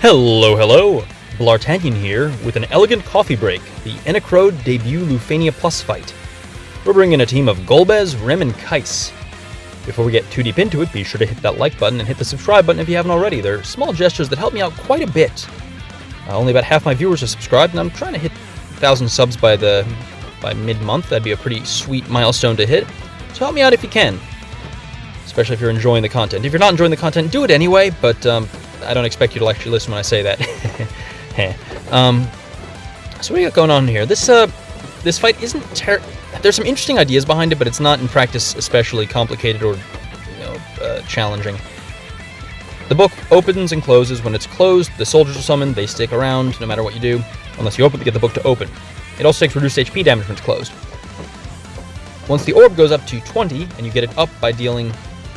Hello! Bl'Artagnan here with an elegant coffee break, the Enacrode debut Lufania Plus fight. We're bringing a team of Golbez, Rem, and Kais. Before we get too deep into it, be sure to hit that like button and hit the subscribe button if you haven't already. They're small gestures that help me out quite a bit. Only about half my viewers are subscribed, and I'm trying to hit 1,000 subs by mid-month. That'd be a pretty sweet milestone to hit. So help me out if you can, especially if you're enjoying the content. If you're not enjoying the content, do it anyway, but I don't expect you to actually listen when I say that. So what do you got going on here? This fight isn't there's some interesting ideas behind it, but it's not in practice especially complicated or challenging. The book opens and closes. When it's closed, the soldiers are summoned. They stick around no matter what you do, unless you get the book to open. It also takes reduced HP damage when it's closed. Once the orb goes up to 20, and you get it up by dealing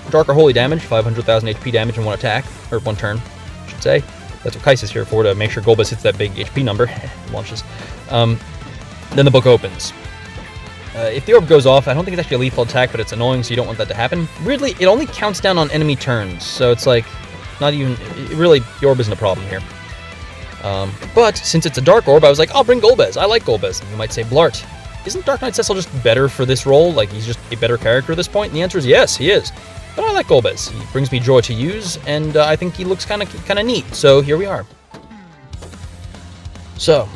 Dark or Holy damage, 500,000 HP damage in one attack, or one turn, I should say. That's what Kais is here for, to make sure Golbez hits that big HP number. Launches. Then the book opens. If the orb goes off, I don't think it's actually a lethal attack, but it's annoying, so you don't want that to happen. Weirdly, it only counts down on enemy turns, so it's like, not even, really, the orb isn't a problem here. But, since it's a Dark Orb, I was like, I'll bring Golbez. I like Golbez. And you might say, Bl'Art, isn't Dark Knight Cecil just better for this role? Like, he's just a better character at this point? And the answer is yes, he is. But I like Golbez. He brings me joy to use, and I think he looks kind of neat. So here we are. So,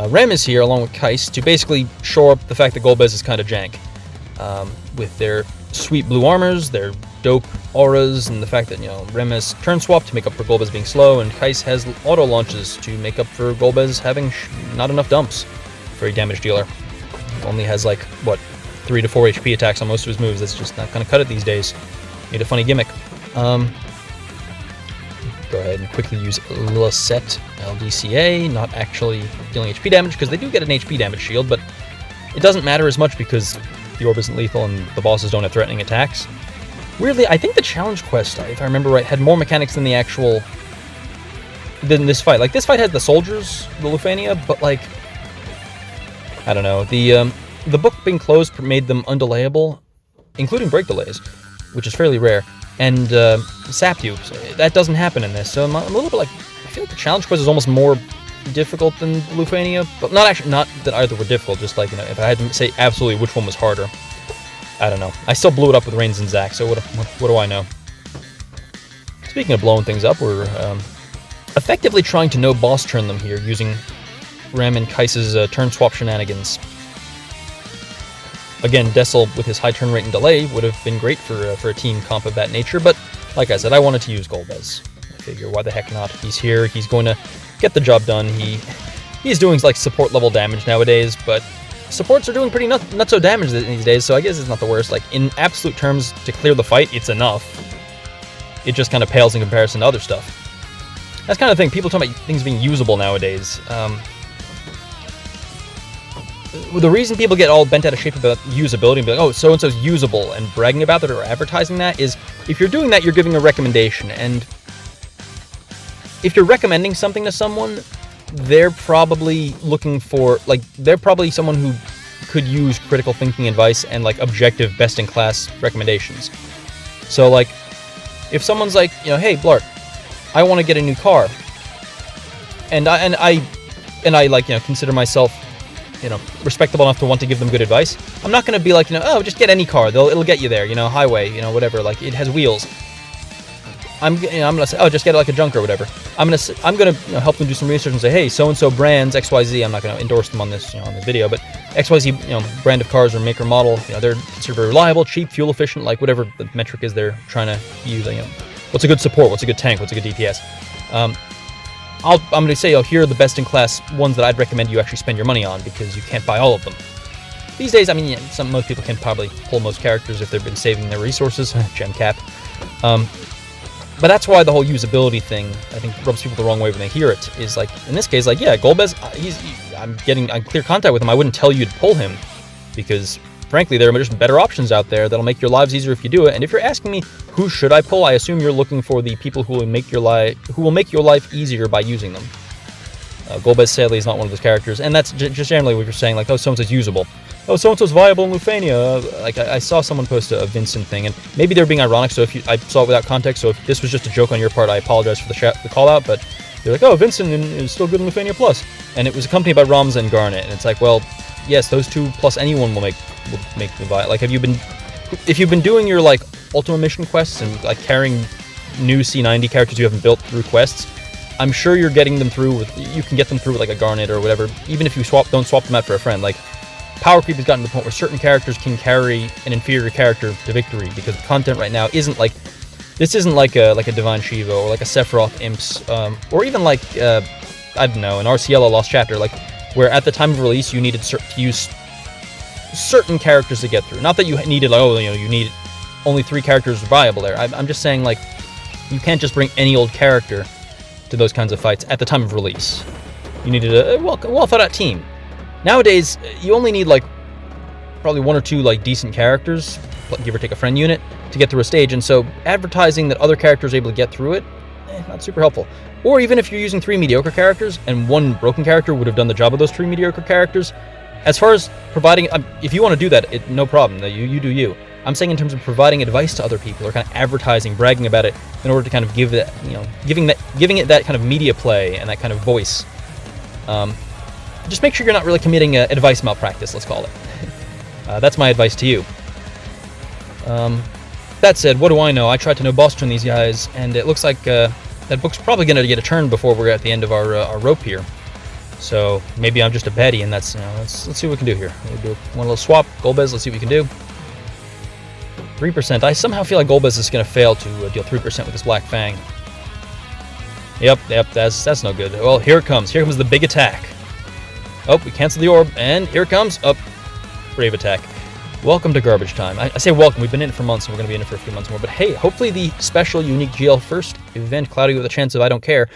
Rem is here along with Kais to basically shore up the fact that Golbez is kind of jank. With their sweet blue armors, their dope auras, and the fact that, Rem has turn swap to make up for Golbez being slow, and Kais has auto launches to make up for Golbez having not enough dumps for a damage dealer. He only has 3 to 4 HP attacks on most of his moves. That's just not going to cut it these days. Need a funny gimmick. Go ahead and quickly use Lisette LDCA, not actually dealing HP damage, because they do get an HP damage shield, but it doesn't matter as much because the orb isn't lethal and the bosses don't have threatening attacks. Weirdly, I think the challenge quest, if I remember right, had more mechanics than than this fight. Like, this fight had the soldiers, the Lufania, but I don't know. The book being closed made them undelayable, including break delays, which is fairly rare, and sap you. So that doesn't happen in this, so I'm a little bit I feel like the challenge quest is almost more difficult than Lufania, but not that either were difficult, just if I had to say absolutely which one was harder. I don't know. I still blew it up with Rains and Zack, so what do I know? Speaking of blowing things up, we're effectively trying to no-boss turn them here, using Rem and Kais's turn swap shenanigans. Again, Decil, with his high turn rate and delay, would have been great for a team comp of that nature, but like I said, I wanted to use Golbez. I figure, why the heck not? He's here, he's going to get the job done. He's doing support level damage nowadays, but supports are doing pretty nutso damage these days, so I guess it's not the worst. In absolute terms, to clear the fight, it's enough. It just kind of pales in comparison to other stuff. That's kind of the thing, people talk about things being usable nowadays. The reason people get all bent out of shape about usability and be like, oh, so-and-so's usable, and bragging about it or advertising that, is if you're doing that, you're giving a recommendation, and if you're recommending something to someone, they're probably looking for, they're probably someone who could use critical thinking advice and, objective, best-in-class recommendations. So, if someone's like, hey, Bl'Art, I want to get a new car, and I consider myself respectable enough to want to give them good advice, I'm not going to be like, oh, just get any car. It'll get you there, highway, whatever, it has wheels. I'm going to say, oh, just get a junk or whatever. I'm going to help them do some research and say, hey, so-and-so brands, XYZ, I'm not going to endorse them on this, on this video, but XYZ, brand of cars or make or model, they're considered very reliable, cheap, fuel efficient, whatever the metric is they're trying to use, what's a good support, what's a good tank, what's a good DPS. I'm going to say, here are the best-in-class ones that I'd recommend you actually spend your money on, because you can't buy all of them. These days, most people can probably pull most characters if they've been saving their resources, gem cap. But that's why the whole usability thing, I think, rubs people the wrong way when they hear it, is in this case, yeah, Golbez, I'm clear contact with him. I wouldn't tell you to pull him, because frankly, there are just better options out there that'll make your lives easier if you do it. And if you're asking me who should I pull, I assume you're looking for the people who will make your life easier by using them. Golbez sadly is not one of those characters, and that's just generally what you're saying, oh, so-and-so's usable. Oh, so-and-so's viable in Lufania. I saw someone post a Vincent thing, and maybe they're being ironic, so I saw it without context, so if this was just a joke on your part, I apologize for the call-out, but They're like, oh, Vincent is still good in Lufania Plus, and it was accompanied by Ramza and Garnet, and it's like, well, yes, those two plus anyone will make the viable. Like, if you've been doing your like Ultima mission quests and like carrying new C90 characters you haven't built through quests, I'm sure you're getting them through with. You can get them through with like a Garnet or whatever, even if you don't swap them out for a friend. Like, power creep has gotten to the point where certain characters can carry an inferior character to victory because the content right now isn't like. This isn't like a Divine Shiva or like a Sephiroth Imps, or even like I don't know, an RCL, a Lost Chapter, like where at the time of release you needed to use certain characters to get through. Not that you needed like, oh, you know, you need only 3 characters viable there. I'm just saying, like, you can't just bring any old character to those kinds of fights at the time of release. You needed a well thought out team. Nowadays, you only need like probably 1 or 2 like decent characters, give or take a friend unit, to get through a stage, and so advertising that other characters are able to get through it, not super helpful. Or even if you're using 3 mediocre characters, and 1 broken character would have done the job of those 3 mediocre characters, as far as providing, if you want to do that, no problem, you do you. I'm saying in terms of providing advice to other people, or kind of advertising, bragging about it, in order to kind of give that, you know, giving it that kind of media play and that kind of voice. Just make sure you're not really committing advice malpractice, let's call it. That's my advice to you. That said, what do I know? I tried to no boss turn these guys, and it looks like that book's probably going to get a turn before we're at the end of our rope here. So maybe I'm just a baddie, and that's, you know, let's see what we can do here. We'll do one little swap. Golbez, let's see what we can do. 3%. I somehow feel like Golbez is going to fail to deal 3% with this Black Fang. Yep, that's no good. Well, here it comes. Here comes the big attack. Oh, we cancel the orb, and here it comes. Up, brave attack. Welcome to garbage time. I say welcome. We've been in it for months, and we're going to be in it for a few months more. But hey, hopefully the special, unique GL first event, Cloudy with a Chance of I Don't Care,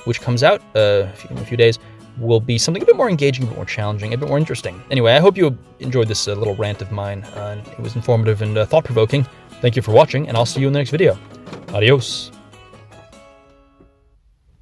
which comes out in a few days, will be something a bit more engaging, a bit more challenging, a bit more interesting. Anyway, I hope you enjoyed this little rant of mine. It was informative and thought-provoking. Thank you for watching, and I'll see you in the next video. Adios.